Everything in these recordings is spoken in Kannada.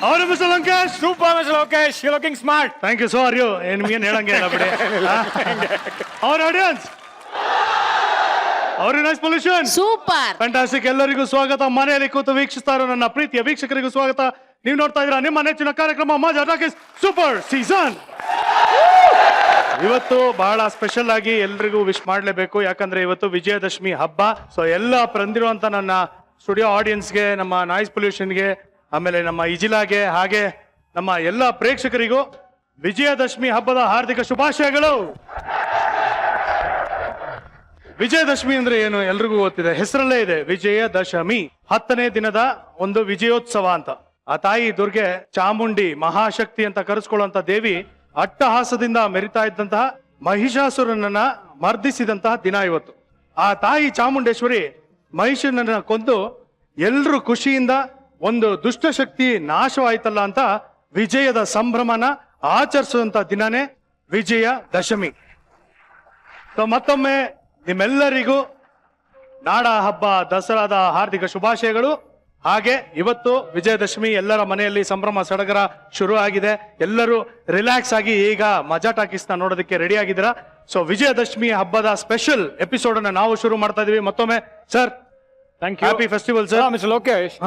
ಅವರು mister Lankesh. Super mister Lokesh, you looking smart. Thank you. So are you. ನಿಮ್ಗೇನು ಹೇಳಂಗೆ ಇಲ್ಲ ಬಿಡಿ. ಅವರ ಆಡಿಯನ್ಸ್, ಅವರು ನೈಸ್ ಪೊಲ್ಯೂಷನ್. Super fantastic. ಎಲ್ಲರಿಗೂ ಸ್ವಾಗತ. ಮನೆಯಲ್ಲಿ ಕೂತು ವೀಕ್ಷಿಸ್ತಾ ಇರೋ ನನ್ನ ಪ್ರೀತಿಯ ವೀಕ್ಷಕರಿಗೂ ಸ್ವಾಗತ. ನೀವು ನೋಡ್ತಾ ಇದ್ದೀರಾ ನಿಮ್ಮ ನೆಚ್ಚಿನ ಕಾರ್ಯಕ್ರಮ ಮಜಾ ಟಾಕೀಸ್ ಸೂಪರ್ ಸೀಸನ್. ಇವತ್ತು ಬಹಳ ಸ್ಪೆಷಲ್ ಆಗಿ ಎಲ್ರಿಗೂ ವಿಶ್ ಮಾಡಲೇಬೇಕು, ಯಾಕಂದ್ರೆ ಇವತ್ತು ವಿಜಯದಶಮಿ ಹಬ್ಬ. ಸೊ ಎಲ್ಲ ಬಂದಿರುವಂತ ನನ್ನ ಸ್ಟುಡಿಯೋ ಆಡಿಯನ್ಸ್ಗೆ, ನಮ್ಮ ನಾಯ್ಸ್ ಪೊಲ್ಯೂಷನ್ಗೆ, ಆಮೇಲೆ ನಮ್ಮ ಇಜಿಲಾಗೆ, ಹಾಗೆ ನಮ್ಮ ಎಲ್ಲ ಪ್ರೇಕ್ಷಕರಿಗೂ ವಿಜಯದಶಮಿ ಹಬ್ಬದ ಹಾರ್ದಿಕ ಶುಭಾಶಯಗಳು. ವಿಜಯದಶಮಿ ಅಂದ್ರೆ ಏನು ಎಲ್ರಿಗೂ ಗೊತ್ತಿದೆ, ಹೆಸರಲ್ಲೇ ಇದೆ ವಿಜಯದಶಮಿ. 10ನೇ ದಿನದ ಒಂದು ವಿಜಯೋತ್ಸವ ಅಂತ. ಆ ತಾಯಿ ದುರ್ಗೆ, ಚಾಮುಂಡಿ ಮಹಾಶಕ್ತಿ ಅಂತ ಕರೆಸ್ಕೊಳ್ಳುವಂತ ದೇವಿ, ಅಟ್ಟಹಾಸದಿಂದ ಮೆರಿತಾ ಇದ್ದಂತಹ ಮಹಿಷಾಸುರನನ್ನ ಮರ್ದಿಸಿದಂತಹ ದಿನ ಇವತ್ತು. ಆ ತಾಯಿ ಚಾಮುಂಡೇಶ್ವರಿ ಮಹಿಷನನ್ನ ಕೊಂದು ಎಲ್ರು ಖುಷಿಯಿಂದ ಒಂದು ದುಷ್ಟಶಕ್ತಿ ನಾಶವಾಯ್ತಲ್ಲ ಅಂತ ವಿಜಯದ ಸಂಭ್ರಮನ ಆಚರಿಸುವಂತ ದಿನನೇ ವಿಜಯ ದಶಮಿ. ಸೊ ಮತ್ತೊಮ್ಮೆ ನಿಮ್ಮೆಲ್ಲರಿಗೂ ನಾಡ ಹಬ್ಬ ದಸರಾದ ಹಾರ್ದಿಕ ಶುಭಾಶಯಗಳು. ಹಾಗೆ ಇವತ್ತು ವಿಜಯದಶಮಿ, ಎಲ್ಲರ ಮನೆಯಲ್ಲಿ ಸಂಭ್ರಮ ಸಡಗರ ಶುರು ಆಗಿದೆ. ಎಲ್ಲರೂ ರಿಲ್ಯಾಕ್ಸ್ ಆಗಿ ಈಗ ಮಜಾ ಟಾಕೀಸ್ ನ ನೋಡೋದಕ್ಕೆ ರೆಡಿ ಆಗಿದ್ದೀರಾ. ಸೊ ವಿಜಯದಶಮಿ ಹಬ್ಬದ ಸ್ಪೆಷಲ್ ಎಪಿಸೋಡ್ ಅನ್ನ ನಾವು ಶುರು ಮಾಡ್ತಾ ಇದೀವಿ. ಮತ್ತೊಮ್ಮೆ sir thank you. Happy festival sir. Mister Lokesh,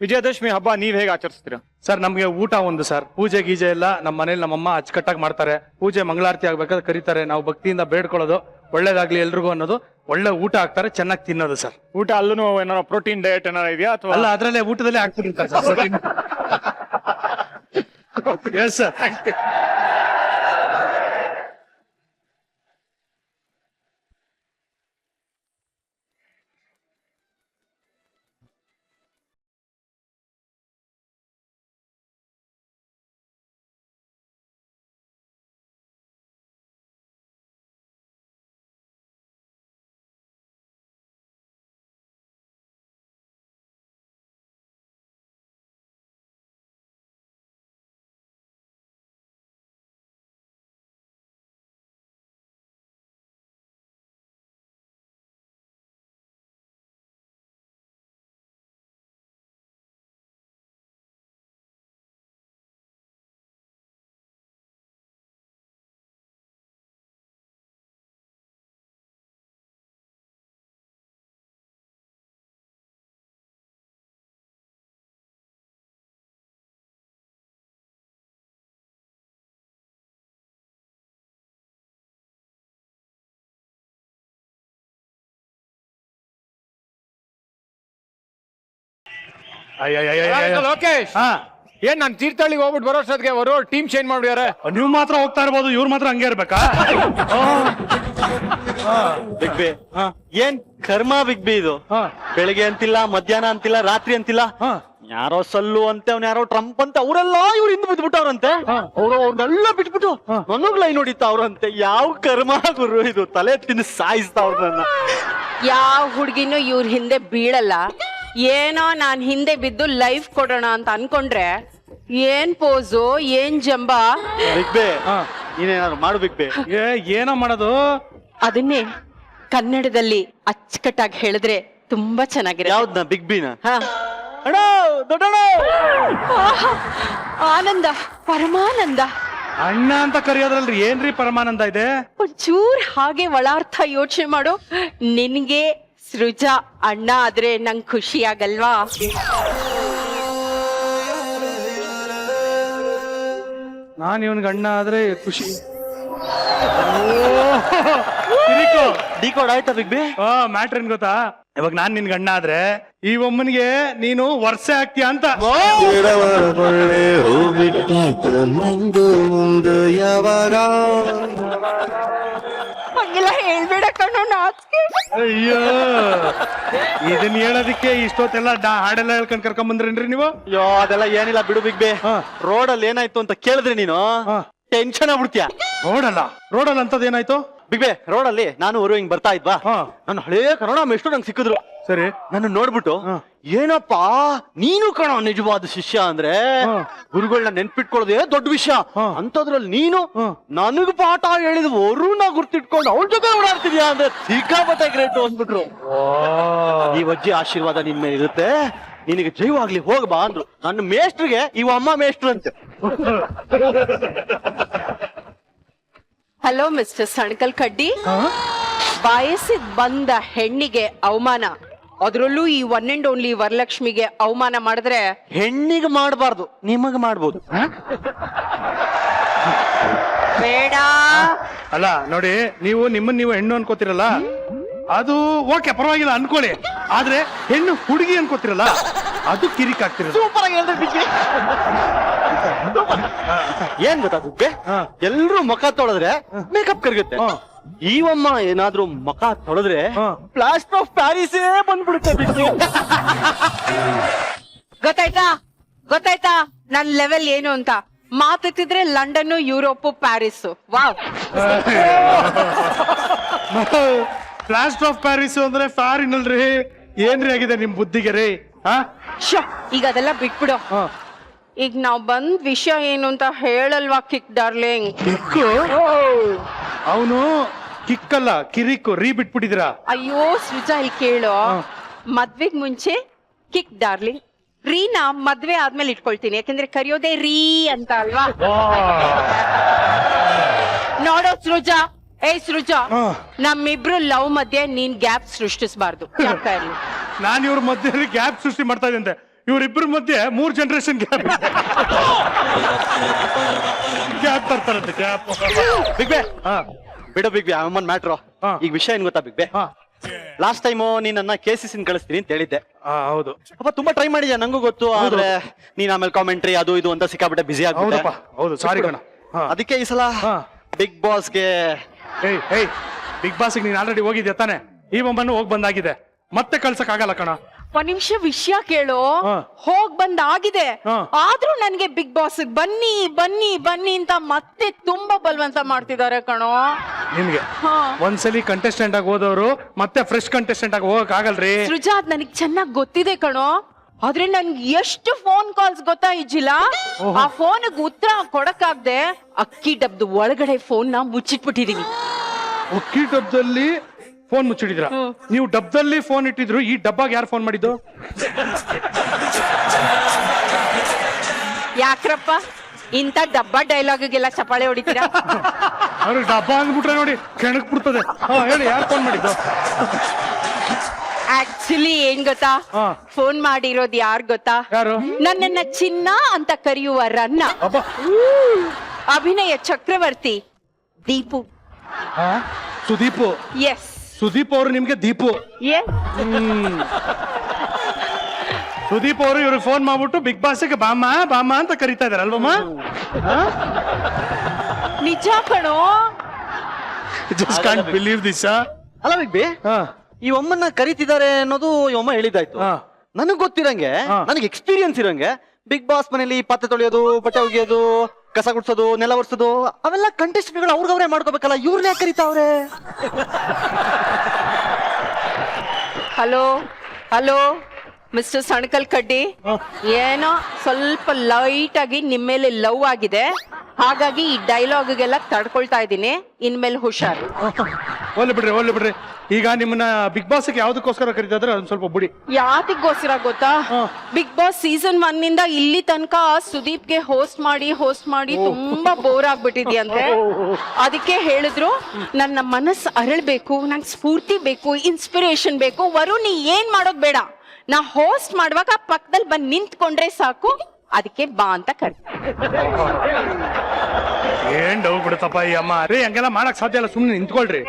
Vijayadashami ಹಬ್ಬ ನೀವ್ ಹೇಗೆ ಆಚರಿಸ್ತೀರಾ ಸರ್? ನಮ್ಗೆ ಊಟ ಒಂದು ಸರ್, ಪೂಜೆ ಗೀಜೆ ಎಲ್ಲ ನಮ್ಮ ಮನೇಲಿ ನಮ್ಮಮ್ಮ ಅಚ್ಚುಕಟ್ಟಾಗಿ ಮಾಡ್ತಾರೆ. ಪೂಜೆ ಮಂಗಳಾರತಿ ಆಗ್ಬೇಕಾದ್ರೆ ಕರೀತಾರೆ, ನಾವು ಭಕ್ತಿಯಿಂದ ಬೇಡ್ಕೊಳ್ಳೋದು ಒಳ್ಳೇದಾಗ್ಲಿ ಎಲ್ರಿಗೂ ಅನ್ನೋದು. ಒಳ್ಳೆ ಊಟ ಹಾಕ್ತಾರೆ, ಚೆನ್ನಾಗಿ ತಿನ್ನೋದು ಸರ್. ಊಟ ಅಲ್ಲೂ ಏನಾರ ಪ್ರೋಟೀನ್ ಡಯಟ್ ಏನಾರ ಇದೆಯಾ ಅಥವಾ ಅಲ್ಲ, ಅದ್ರಲ್ಲೇ ಊಟದಲ್ಲೇ ಹಾಕ್ಬಿಟ್ಟಿರ್ತಾರೆ ಸರ್. Yes sir. ಲೋಕೇಶ್, ಏನ್ ನಾನು ತೀರ್ಥಹಳ್ಳಿಗೆ ಹೋಗ್ಬಿಟ್ಟು ಬರೋಷ್ಟೊತ್ತಿಗೆ ಅವರು ಟೀಮ್ ಚೇಂಜ್ ಮಾಡಿದ್ದಾರೆ. ನೀವು ಮಾತ್ರ ಹೋಗ್ತಾ ಇರ್ಬೋದು, ಇವ್ರು ಮಾತ್ರ ಹಂಗೆ ಇರ್ಬೇಕಾ? ಬಿಗ್ ಬಿ ಏನ್ ಕರ್ಮ ಬಿಗ್ ಬಿ ಇದು. ಬೆಳಿಗ್ಗೆ ಅಂತಿಲ್ಲ, ಮಧ್ಯಾಹ್ನ ಅಂತಿಲ್ಲ, ರಾತ್ರಿ ಅಂತಿಲ್ಲ. ಯಾರೋ ಸಲ್ಲು ಅಂತೆ, ಅವ್ನ ಯಾರೋ ಟ್ರಂಪ್ ಅಂತ, ಅವರೆಲ್ಲ ಇವ್ರು ಹಿಂದ್ ಬಿದ್ಬಿಟ್ಟವ್ರಂತೆ. ಅವ್ರನ್ನೆಲ್ಲ ಬಿಟ್ಬಿಟ್ಟು ನನಗ್ ಲೈನ್ ಹೊಡಿತ ಅವ್ರಂತೆ. ಯಾವ ಕರ್ಮ ಗುರು ಇದು, ತಲೆ ತಿಂದು ಸಾಯಿಸ್ತಾವ್ರ ನನ್ನ. ಯಾವ ಹುಡ್ಗಿನೂ ಇವ್ರ ಹಿಂದೆ ಬೀಳಲ್ಲ. ಏನೋ ನಾನ್ ಹಿಂದೆ ಬಿದ್ದು ಲೈಫ್ ಕೊಡೋಣ ಅಂತ ಅನ್ಕೊಂಡ್ರೆ ಏನ್ ಪೋಸು, ಏನ್ ಜಂಬ. ಬಿಗ್ ಬಿ ನೀನೇನಾದ್ರು ಮಾಡು ಬಿಗ್ ಬಿ. ಏನೋ ಮಾಡೋದು? ಅದನ್ನೇ ಕನ್ನಡದಲ್ಲಿ ಅಚ್ಚುಕಟ್ಟಾಗಿ ಹೇಳಿದ್ರೆ ತುಂಬಾ ಚೆನ್ನಾಗಿರುತ್ತೆ. ಯಾವ್ದನ್ನ? ಬಿಗ್ ಬಿನ? ಅಣ್ಣ, ದೊಡ್ಡಣ್ಣ, ಆನಂದ, ಪರಮಾನಂದ. ಅಣ್ಣ ಅಂತ ಕರೆಯೋದ್ರಲ್ರಿ ಏನ್ರಿ ಪರಮಾನಂದ ಇದೆ? ಒಂಚೂರ್ ಹಾಗೆ ಒಳಾರ್ಥ ಯೋಚನೆ ಮಾಡು. ನಿನ್ಗೆ ಸೃಜಾ ಅಣ್ಣ ಆದ್ರೆ ನಂಗ್ ಖುಷಿ ಆಗಲ್ವಾ? ನಾನ್ ಇವನ್ಗೆ ಅಣ್ಣ ಆದ್ರೆ ಖುಷಿ. ಡಿಕೋಡ್ ಆಯ್ತಾ ಬಿಗ್ ಬಿ? ಮ್ಯಾಟ್ರ್ ಏನ್ ಗೊತ್ತಾ? ಇವಾಗ ನಾನ್ ನಿನ್ಗೆ ಅಣ್ಣ ಆದ್ರೆ ಈ ಒಮ್ಮನಿಗೆ ನೀನು ವರ್ಷ ಆಗ್ತೀಯ ಅಂತ. ಹಂಗೆಲ್ಲ ಹೇಳ್ಬೇಡ ಕಣೋ, ನಾಚಿಕೆ. ಅಯ್ಯೋ, ಇದನ್ನ ಹೇಳೋದಿಕ್ಕೆ ಇಷ್ಟೊತ್ತೆಲ್ಲ ಹಾಡೆಲ್ಲ ಹೇಳ್ಕೊಂಡ್ ಕರ್ಕೊಂಡ್ ಬಂದ್ರೇನ್ರಿ ನೀವು? ಅಯ್ಯೋ ಅದೆಲ್ಲ ಏನಿಲ್ಲ ಬಿಡು ಬಿಗ್ ಬಿ. ರೋಡಲ್ಲಿ ಏನಾಯ್ತು ಅಂತ ಕೇಳಿದ್ರೆ ನೀನು ಟೆನ್ಷನ್ ಆಗ್ಬಿಡ್ತೀಯ. ರೋಡಲ್ಲಿ ಅಂತದ್ ಏನಾಯ್ತು ಬಿಗ್ ಬಿ? ರೋಡಲ್ಲಿ ನಾನು ಅವರು ಹಿಂಗ್ ಬರ್ತಾ ಇದ್ವಾ, ನನ್ನ ಹಳೇ ಕನ್ನಡ ಮೆಷ್ಟು ನಂಗೆ ಸಿಕ್ಕಿದ್ರು. ಸರಿ, ನನ್ನ ನೋಡ್ಬಿಟ್ಟು ಏನಪ್ಪಾ ನೀನು ಕಣ ನಿಜವಾದ ಶಿಷ್ಯ ಅಂದ್ರೆ ಗುರುಗಳನ್ನ ನೆನ್ಪಿಟ್ಕೊಳ್ಳೋದೇ ದೊಡ್ಡ ವಿಷಯ ಅಂತದ್ರಲ್ಲಿ ನೀನು ನನಗ್ ಪಾಠ ಹೇಳಿದ್ ವರುಣ ಗುರ್ತಿಟ್ಕೊಂಡು ಅವಳ ಜೊತೆ ಓಡಾಡ್ತಿದ್ಯಾ ಅಂದ್ರೆ ಸಿಕ್ಕಾಪಟ್ಟೆ ಗ್ರೇಟ್ ಅಂದ್ಬಿಟ್ರು. ಈ ವಜ್ಜಿ ಆಶೀರ್ವಾದ ನಿನ್ ಮೇಲೆ ಇರುತ್ತೆ. ನಿನಗೆ ಜೈವಾಗ್ಲಿ ಹೋಗ್ಬಾ ಅಂದ್ರು. ನನ್ನ ಮೇಷ್ಟ್ರಿಗೆ ಇವ ಅಮ್ಮ ಮೇಷ್ಟ್ರು ಅಂತೆ. ಹಲೋ ಮಿಸ್ಟರ್ ಸಣ್ಕಲ್ ಕಡ್ಡಿ, ಬಯಸಿದ್ ಬಂದ ಹೆಣ್ಣಿಗೆ ಅವಮಾನ, ಅದ್ರಲ್ಲೂ ಈ ಒನ್ ಅಂಡ್ ಓನ್ಲಿ ವರಲಕ್ಷ್ಮಿಗೆ ಅವಮಾನ ಮಾಡಿದ್ರೆ ಹೆಣ್ಣಿಗೆ ಮಾಡಬಾರ್ದು, ನಿಮಗ್ ಮಾಡ್ಬೋದು. ಬೇಡ. ಅಲ್ಲ ನೋಡಿ, ನೀವು ನಿಮ್ಮನ್ನ ನೀವು ಹೆಣ್ಣು ಅನ್ಕೋತಿರಲ್ಲ, ಅದು ಓಕೆ ಪರವಾಗಿಲ್ಲ ಅನ್ಕೊಳ್ಳಿ. ಆದ್ರೆ ಹೆಣ್ಣು ಹುಡುಗಿ ಅನ್ಕೋತಿರಲ್ಲ, ಅದು ಕಿರಿಕ್ ಆಗ್ತಿರೋದು. ಸೂಪರ್ ಆಗಿ ಹೇಳಿದ್ರೆ ಬಿಗ್ಬಿ. ಏನ್ ಗೊತ್ತಾ ಬಿಗ್ಬಿ, ಎಲ್ರು ಮುಖ ತೊಳೆದ್ರೆ ಮೇಕಪ್ ಕರಗುತ್ತೆ. ಈವಮ್ಮ ಏನಾದ್ರೂ ಮುಖ ತೊಳೆದ್ರೆ ಪ್ಲಾಸ್ಟರ್ ಆಫ್ ಪ್ಯಾರಿಸೇ ಬಂದ್ಬಿಡುತ್ತೆ ಬಿಗ್ಬಿ. ಗೊತ್ತಾಯ್ತಾ ನನ್ ಲೆವೆಲ್ ಏನು ಅಂತ. ಮಾತಾಡ್ತಿದ್ರೆ London, Europe, Paris. Wow. Plaster of Paris ಅಂದ್ರೆ ಫಾರಿನ್ ಅಲ್ರಿ. ಏನ್ರಿ ಆಗಿದೆ ನಿಮ್ ಬುದ್ಧಿಗೆ ರೀ? ಈಗ ಅದೆಲ್ಲ ಬಿಟ್ಬಿಡು. ಈಗ ನಾವ್ ಬಂದ್ ವಿಷಯ ಏನು ಅಂತ ಹೇಳಲ್ವಾ ಕಿಕ್ ಡಾರ್ಲಿಂಗ್? ಕಿಕ್ಕು ಅವನು ಕಿಕ್ಕಲ್ಲ, ಕಿರಿಕು. ರೀ ಬಿಟ್ಬಿಟ್ಟಿದಿರಾ? ಅಯ್ಯೋ ಸೃಜಾ, ಇಲ್ಲಿ ಕೇಳು. ಮದ್ವೆಗ್ ಮುಂಚೆ ಕಿಕ್ ಡಾರ್ಲಿಂಗ್, ರೀನಾ ಮದ್ವೆ ಆದ್ಮೇಲೆ ಇಟ್ಕೊಳ್ತೀನಿ, ಯಾಕಂದ್ರೆ ಕರೆಯೋದೇ ರೀ ಅಂತ ಅಲ್ವಾ? ನೋಡೋ ಸೃಜಾ, ಸೃಜಾ, ನಮ್ಮಿಬ್ರು ಲವ್ ಮಧ್ಯೆ ನೀನ್ ಗ್ಯಾಪ್ ಸೃಷ್ಟಿಸಬಾರ್ದು. ನಾನ್ ಇವ್ರ ಮಧ್ಯೆ ಗ್ಯಾಪ್ ಸೃಷ್ಟಿ ಮಾಡ್ತಾ ಇದ್ದೆ. ಇವ್ರಿಬ್ರ ಮಧ್ಯೆ 3 ಜನರೇಷನ್ ಗ್ಯಾಪ್ ತರ್ತಾರಂತೆ. ಗ್ಯಾಪ್ ಬಿಗ್ಬೆ, ಬಿಡು ಬಿಗ್ಬಿ, ಅಮ್ಮನ್ ಮ್ಯಾಟ್ರು. ಈಗ ವಿಷಯ ಏನ್ ಗೊತ್ತಾ ಬಿಗ್ಬೆ? ಲಾಸ್ಟ್ ಟೈಮ್ ನೀನನ್ನ KCC ಕಳಿಸ್ತೀನಿ ಅಂತ ಹೇಳಿದ್ದೆ. ಹೌದು. ಅಪ್ಪ ತುಂಬಾ ಟ್ರೈ ಮಾಡಿದ್ಯಾ, ನಂಗೂ ಗೊತ್ತು. ಆದ್ರೆ ನೀನ್ ಆಮೇಲೆ ಕಾಮೆಂಟ್ರಿ ಅದು ಇದು ಅಂತ ಸಿಕ್ಕಾಬಿಟ್ಟೆ ಬಿಸಿ ಆಗ್ಬಿಟ್ಟೆ. ಹೌದು, ಸಾರಿ ಕಣ. ಅದಕ್ಕೆ ಈ ಸಲ ಬಿಗ್ ಬಾಸ್ಗೆ ಬಿಗ್ ಬಾಸ್ಗೆ ನೀನ್ ಆಲ್ರೆಡಿ ಹೋಗಿದ್ಯಾ ತಾನೆ? ಈ ಒಮ್ಮನ್ನು ಹೋಗ್ ಬಂದಾಗಿದೆ, ಮತ್ತೆ ಕಳ್ಸಕ್ ಆಗಲ್ಲ ಕಣ. ಒಂದ್ ನಿಮಿಷ ವಿಷಯ ಕೇಳು. ಹೋಗ್ ಬಂದಾಗಿದೆ, ಆದ್ರೂ ನನ್ಗೆ ಬಿಗ್ ಬಾಸ್ ಬನ್ನಿ ಬನ್ನಿ ಬನ್ನಿ ಅಂತ ಮತ್ತೆ ತುಂಬಾ ಬಲವಂತ ಮಾಡ್ತಿದ್ದಾರೆ ಕಣೋ. ನಿಮ್ಗೆ ಒಂದ್ಸಲಿ ಕಂಟೆಸ್ಟೆಂಟ್ ಆಗಿ ಹೋದವರು ಮತ್ತೆ ಫ್ರೆಶ್ ಕಂಟೆಸ್ಟೆಂಟ್ ಆಗಿ ಹೋಗಕ್ ಆಗಲ್ರಿ. ಸೃಜಾ, ಅದ್ ನನಗ್ ಚೆನ್ನಾಗ್ ಗೊತ್ತಿದೆ ಕಣೋ. ಆದ್ರೆ ನನ್ಗೆ ಎಷ್ಟು ಫೋನ್ ಕಾಲ್ಸ್ ಗೊತ್ತಾ ಇಜ್ಜಿಲ್ಲ. ಆ ಫೋನ್ಗೆ ಉತ್ತರ ಕೊಡಕ್ಕಾಗ್ದೆ ಅಕ್ಕಿ ಡಬ್ದು ಒಳಗಡೆ ಫೋನ್ ನ ಮುಚ್ಚಿಟ್ಬಿಟ್ಟಿದೀನಿ. ಅಕ್ಕಿ ಡಬ್ದಲ್ಲಿ ಫೋನ್ ಮುಚ್ಚಿಡಿದ್ರ? ನೀವು ಡಬ್ದಲ್ಲಿ ಫೋನ್ ಇಟ್ಟಿದ್ರು, ಈ ಡಬ್ಬಾಗ ಯಾರು ಫೋನ್ ಮಾಡಿದ್ದು? ಯಾಕ್ರಪ್ಪ ಇಂತ ಡಬ್ಬಾ ಡೈಲಾಗ್ಗೆಲ್ಲ ಚಪಾಳೆ ಹೊಡಿತೀರಾ? ಅವ್ರಿಗೆ ಡಬ್ಬ ಅಂದ್ಬಿಟ್ರೆ ನೋಡಿ ಕೆಣಕ್ ಬಿಡ್ತದೆ. ಹೇಳಿ, ಯಾರು ಫೋನ್ ಮಾಡಿದ್ದು? ಆಕ್ಚುಲಿ ಏನ್ ಗೊತ್ತಾ, ಫೋನ್ ಮಾಡಿರೋದ್ ಯಾರ್ ಗೊತ್ತಾ? ಯಾರು? ನನ್ನನ್ನ ಚಿನ್ನ ಅಂತ ಕರೆಯುವ ರನ್ನ, ಅಭಿನಯ ಚಕ್ರವರ್ತಿ ದೀಪು. ಸುದೀಪು? ಎಸ್, ಸುದೀಪ್ ಅವರು ನಿಮ್ಗೆ ದೀಪು. ಸುದೀಪ್ ಅವರು ಇವ್ರಿಗೆ ಫೋನ್ ಮಾಡ್ಬಿಟ್ಟು ಬಿಗ್ ಬಾಸ್ಗೆ ಬಾಮ ಬಾಮ ಅಂತ ಕರೀತಾ ಇದಾರೆ ಅಲ್ವಮ್ಮ? ನಿಜ ಕಣೋ. Just can't believe this. ಅಲ್ಲ ಬಿಗ್ಬಿ, ಈ ಒಮ್ಮನ್ನ ಕರೀತಿದ್ದಾರೆ ಅನ್ನೋದು ಈ ಒಮ್ಮ ಹೇಳಿದ್ದಾಯ್ತು. ನನಗ್ ಗೊತ್ತಿರಂಗೆ, ನನಗೆ ಎಕ್ಸ್ಪೀರಿಯನ್ಸ್ ಇರಂಗೆ, ಬಿಗ್ ಬಾಸ್ ಮನೇಲಿ ಪಾತ್ರೆ ತೊಳೆಯೋದು, ಬಟ್ಟೆ ಒಗೆಯೋದು, ಕಸ ಗುಡ್ಸೋದು, ನೆಲ ಒರೆಸೋದು ಅವೆಲ್ಲ ಕಂಟೆಸ್ಟೆಂಟ್ಗಳು ಅವ್ರವ್ರೇ ಮಾಡ್ಕೋಬೇಕಲ್ಲ. ಇವ್ರನ್ನ ಯಾಕೆ ಕರೀತಾವ್ರೆ? ಹಲೋ ಮಿಸ್ಟರ್ ಸಣ್ಕಲ್ ಕಡ್ಡಿ, ಏನೋ ಸ್ವಲ್ಪ ಲೈಟ್ ಆಗಿ ನಿಮ್ಮೇಲೆ ಲವ್ ಆಗಿದೆ, ಹಾಗಾಗಿ ಈ ಡೈಲಾಗ್ಗೆಲ್ಲ ತಡ್ಕೊಳ್ತಾ ಇದ್ದೀನಿ. ಇನ್ಮೇಲೆ ಹುಷಾರು. ಒಳ್ಳೆ ಬಿಡ್ರಿ. ಈಗ ನಿಮ್ಮನ್ನ ಬಿಗ್ ಬಾಸ್ ಯಾವ್ದಕ್ಕೋಸ್ಕರ ಕರೀತಾ ಇದ್ರೆ ಅದನ್ನ ಸ್ವಲ್ಪ ಬಿಡಿ. ಯಾತಿಗೋಸ್ಕರ ಗೊತ್ತಾ? ಬಿಗ್ ಬಾಸ್ ಸೀಸನ್ 1 ನಿಂದ ಇಲ್ಲಿ ತನಕ ಸುದೀಪ್ಗೆ ಹೋಸ್ಟ್ ಮಾಡಿ ತುಂಬಾ ಬೋರ್ ಆಗ್ಬಿಟ್ಟಿದ್ಯಂತೆ. ಅದಕ್ಕೆ ಹೇಳಿದ್ರು, ನನ್ನ ಮನಸ್ಸು ಅರಳ್ಬೇಕು, ನಂಗೆ ಸ್ಫೂರ್ತಿ ಬೇಕು, ಇನ್ಸ್ಪಿರೇಷನ್ ಬೇಕು. ವರುಣ್, ನೀ ಏನ್ ಮಾಡೋದ್ ಬೇಡ, ನಾ ಹೋಸ್ಟ್ ಮಾಡುವಾಗ ಪಕ್ಕದಲ್ಲಿ ಬಂದ್ ನಿಂತ್ಕೊಂಡ್ರೆ ಸಾಕು, ಅದಕ್ಕೆ ಬಾ ಅಂತ ಕರ್ತ. ಏನ್ ಡೌ ಬಿಡುತ್ತಪ್ಪ ಈ ಅಮ್ಮ. ರೀ, ಹಂಗೆಲ್ಲ ಮಾಡಕ್ ಸಾಧ್ಯ ಇಲ್ಲ, ಸುಮ್ನೆ ನಿಂತ್ಕೊಳ್ರಿ.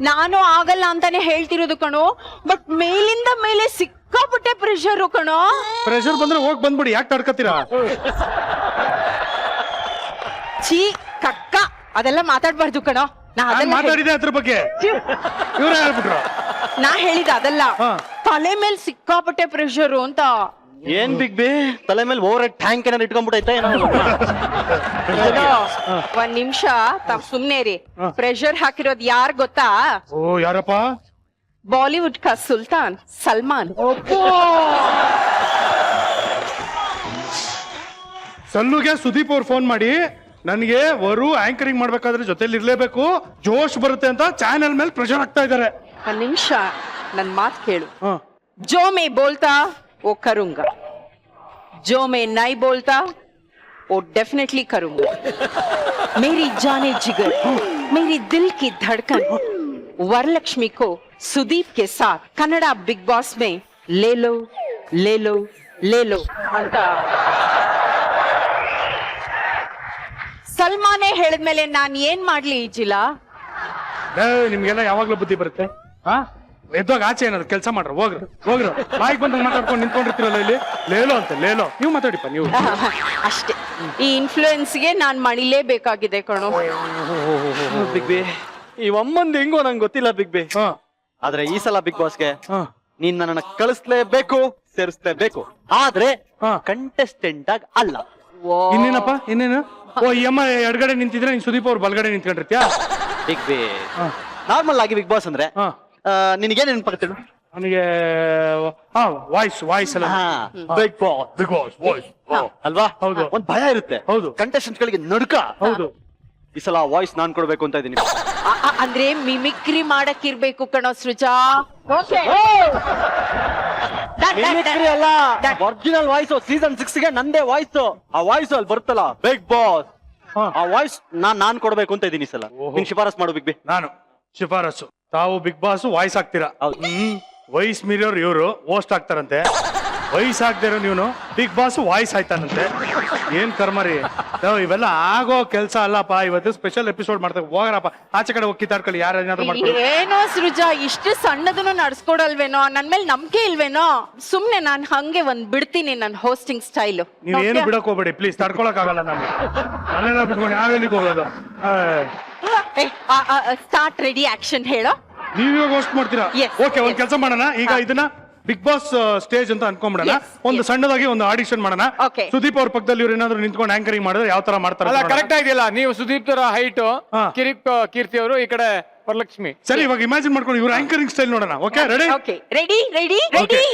ನಾನು ಆಗಲ್ಲ ಅಂತಾನೆ ಹೇಳ್ತಿರೋದು ಕಣೋ, ಬಟ್ ಮೇಲಿಂದ ಮೇಲೆ ಸಿಕ್ಕಾಪಟ್ಟೆ ಪ್ರೆಷರ್ ಕಣೋ. ಪ್ರೆಷರ್ ಬಂದ್ರೆ ಹೋಗ್ ಬಂದ್ಬಿಡಿ, ಯಾಕೆ ತಡ್ಕತ್ತೀರಾ? ಛೀ ಕಕ್ಕ, ಅದೆಲ್ಲ ಮಾತಾಡ್ಬಾರ್ದು ಕಣೋ. ಮಾತಾಡಿದೆ ಅದ್ರ ಬಗ್ಗೆ, ಇವ್ರೇ ಹೇಳ್ಬಿಟ್ರು. ನಾ ಹೇಳಿದ ಅದಲ್ಲ, ತಲೆ ಮೇಲೆ ಸಿಕ್ಕಾಪಟ್ಟೆ ಪ್ರೆಷರ್ ಅಂತ. ಏನ್ ಬಿಗ್ಬಿ, ತಲೆ ಮೇಲೆ ಓವರ್ ಟ್ಯಾಂಕ್ ಏನಾದ್ರು ಇಟ್ಕೊಂಡ್ಬಿಟ್ಟೈತೆ? ಒಂದ್ ನಿಮಿಷ ತಾವ್ ಸುಮ್ನೆ ರೀ. ಪ್ರೆಷರ್ ಹಾಕಿರೋದ್ ಯಾರ್ ಗೊತ್ತಾ? ಓ, ಯಾರಪ್ಪ? ಬಾಲಿವುಡ್ ಕಾ ಸುಲ್ತಾನ್ ಸಲ್ಮಾನ್. ಸಲ್ಲುಗೆ ಸುದೀಪ್ ಅವ್ರು ಫೋನ್ ಮಾಡಿ, ನನ್ಗೆ ವರು ಆಂಕರಿಂಗ್ ಮಾಡ್ಬೇಕಾದ್ರೆ ಜೊತೆಲಿ ಇರ್ಲೇಬೇಕು, ಜೋಶ್ ಬರುತ್ತೆ ಅಂತ ಚಾನೆಲ್ ಮೇಲೆ ಪ್ರೆಷರ್ ಹಾಕ್ತಾ ಇದಾರೆ. ಒಂದ್ ನಿಮಿಷ ನನ್ ಮಾತ್ ಕೇಳು. ಜೋ ಮೇ ಬೋಲ್ತಾ वो करूंगा जो मैं नहीं बोलता वो डेफिनेटली करूंगा मेरी जाने जिगर मेरी दिल की धड़कन वरलक्ष्मी को सुदीप के साथ कन्नड़ा बिग बॉस में ले लो ले लो ले लो ಅಂತ ಸಲ್ಮಾನೇ ಹೇಳಿದ್ಮೇಲೆ ನಾನ್ ಏನ್ ಮಾಡ್ಲಿ ಈ ಜಿಲಾ ನಿಮ್ಗೆಲ್ಲ ಯಾವಾಗ್ಲೂ ಬುದ್ಧಿ ಬರುತ್ತೆ ಹಾ ಎದ್ದಾಗ ಆಚೆ ಏನಾದ್ರು ಕೆಲಸ ಮಾಡ್ರ ಹೋಗ್ರು ಬಾಯಿಗೆ ಬಂದಾಗ ಮಾತಾಡ್ಕೊಂಡು ನಿಂತ್ಕೊಂಡಿರ್ತೀರಲ್ಲ ಇಲ್ಲಿ ಲೇಲೋ ಅಂತ ಲೇಲೋ ನೀವು ಮಾತಾಡಿಪ್ಪ ನೀವು ಅಷ್ಟೇ ಈ ಇನ್ಫ್ಲೂಯೆನ್ಸ್ಗೆ ನಾನ್ ಮಣಿಲೇಬೇಕಾಗಿದೆ ಕಣೋ ಬಿಗ್ ಬಿ ಈ ಒಮ್ಮಂದು ಹೆಂಗೋ ನಂಗೆ ಗೊತ್ತಿಲ್ಲ ಬಿಗ್ ಬಿ ಹಾ ಆದ್ರೆ ಈ ಸಲ ಬಿಗ್ ಬಾಸ್ಗೆ ಹಾ ನೀನ್ ನನ್ನ ಕಳಿಸ್ಲೇಬೇಕು ಸೇರಿಸ್ಲೇಬೇಕು ಆದ್ರೆ ಹಾ. ಕಂಟೆಸ್ಟೆಂಟ್ ಆಗಿ ಅಲ್ಲ. ಇನ್ನೇನಪ್ಪ ಇನ್ನೇನು ಓ ಈ ಅಮ್ಮ ಎಡಗಡೆ ನಿಂತಿದ್ರೆ ನೀನ್ ಸುದೀಪ್ ಅವ್ರು ಬಲಗಡೆ ನಿಂತ್ಕೊಂಡಿರ್ತೀಯಾ ಬಿಗ್ ಬಿ ಹಾ. ನಾರ್ಮಲ್ ಆಗಿ ಬಿಗ್ ಬಾಸ್ ಅಂದ್ರೆ ಹಾ ನಿನಗೇನ್ ನೆನಪಾಗ್ತೇಳು? ನನಗೆ ಹಾ ವಾಯ್ಸ್ ಎಲ್ಲ big boss big boss voice ಅಲ್ವಾ? ಹೌದು. ಒಂದ್ ಭಯ ಇರುತ್ತೆ. ಹೌದು. ಕಂಟೆಸ್ಟೆಂಟ್ ಗಳಿಗೆ ನಡುಕ. ಹೌದು ಈ ಸಲ ವಾಯ್ಸ್ ನಾನ್ ಕೊಡ್ಬೇಕು ಅಂತ ಇದೀನಿ. ಅಂದ್ರೆ ಮಿಮಿಕ್ರಿ ಮಾಡಕ್ಕಿರ್ಬೇಕು ಕಣೋ ಸೃಜಾ ಮಿಮಿಕ್ರಿ ಅಲ್ಲ, ಒರಿಜಿನಲ್ ವಾಯ್ಸ್. ಸೀಸನ್ 6 ಗೆ ನಂದೇ ವಾಯ್ಸ್. ಆ ವಾಯ್ಸ್ ಅಲ್ಲಿ ಬರುತ್ತಲ್ಲ ಬಿಗ್ ಬಾಸ್, ಹಾ. ಆ ವಾಯ್ಸ್ ನಾನ್ ಕೊಡ್ಬೇಕು ಅಂತ ಇದೀನಿ ಈ ಸಲ. ನಿನ್ ಶಿಫಾರಸ್ ಮಾಡು ಬಿಗ್ ಬಿ. ನಾನು ಶಿಫಾರಸು ತಾವು ಬಿಗ್ ಬಾಸ್ ವಾಯ್ಸ್ ಆಗ್ತೀರಾ ಹೌದು. ವಯಸ್ ಮೀರಿಯೋರು ಇವರು ಹೋಸ್ಟ್ ಆಗ್ತಾರಂತೆ ವಯಸ್ ಆಗ್ದಿರೋ ನೀನು ಬಿಗ್ ಬಾಸ್ ವಾಯ್ಸ್ ಆಯ್ತಾನಂತೆ ಏನ್ ಕರ್ಮ ರೀ ಇವೆಲ್ಲ ಆಗೋ ಕೆಲ್ಸ ಅಲ್ಲಪ್ಪ ಇವತ್ತು ಸ್ಪೆಷಲ್ ಎಪಿಸೋಡ್ ಮಾಡ್ತಾರೆ ಹೋಗ್ರಪ್ಪ ಆಚೆ ಕಡೆ ಹೋಗಿ ಕಿತ್ತಾಡ್ಕೊಳ್ಳಿ ಯಾರು ಏನಾದ್ರು ಮಾಡ್ಕೊಳ್ಳಿ ಏನೋ ಸೃಜಾ ಇಷ್ಟು ಸಣ್ಣದನ್ನು ನಡ್ಸ್ಕೊಡಲ್ವೇನೋ ನನ್ ಮೇಲೆ ನಂಬಿಕೆ ಇಲ್ವೇನೋ ಸುಮ್ನೆ ನಾನ್ ಹಂಗೆ ಒಂದ್ ಬಿಡ್ತೀನಿ ನನ್ ಹೋಸ್ಟಿಂಗ್ ಸ್ಟೈಲ್ ನೀವ್ ಏನು ಬಿಡಕ್ ಹೋಗ್ಬೇಡಿ ಪ್ಲೀಸ್ ತಡ್ಕೊಳಕ್ ಆಗಲ್ಲ ನಮ್ಗೆ ಮನೆಲ್ಲ ಬಿಟ್ಕೊಂಡು ಯಾವೆಲ್ಲಿಗೆ ಹೋಗೋದು ಸ್ಟಾರ್ಟ್ ರೆಡಿ ಆಕ್ಷನ್ ಹೇಳೋ ನೀವ್ ಇವಾಗ ಹೋಸ್ಟ್ ಮಾಡ್ತೀರಾ Yes, ಓಕೆ ಒಂದ್ yes. ಕೆಲಸ ಮಾಡೋಣ ಈಗ ಇದನ್ನ ಬಿಗ್ ಬಾಸ್ ಸ್ಟೇಜ್ ಅಂತ ಅನ್ಕೊಂಡ್ಬಿಡೋಣ Yes, ಒಂದು yes. ಸಣ್ಣದಾಗಿ ಒಂದು ಆಡಿಷನ್ ಮಾಡೋಣ Okay. ಸುದೀಪ್ ಅವ್ರ ಪಕ್ಕದಲ್ಲಿ ಇವ್ರು ಏನಾದ್ರು ನಿಂತ್ಕೊಂಡು ಆಂಕರಿಂಗ್ ಮಾಡಿದ್ರೆ ಯಾವ ತರ ಮಾಡ್ತಾರೆ ಅಲ್ಲ ನೋಡೋಣ. ಕರೆಕ್ಟ್ ಆಗಿಲ್ಲ ನೀವು ಸುದೀಪ್ ತರ ಹೈಟ್ ಹಾ. ಕೀರ್ತಿ ಅವರು ಈ ಕಡೆ ವರಲಕ್ಷ್ಮಿ. ಸರಿ ಇವಾಗ ಇಮ್ಯಾಜಿನ್ ಮಾಡ್ಕೊಂಡು ಇವ್ರ ಆಂಕರಿಂಗ್ ಸ್ಟೈಲ್ ನೋಡೋಣ okay ready okay ready ready ready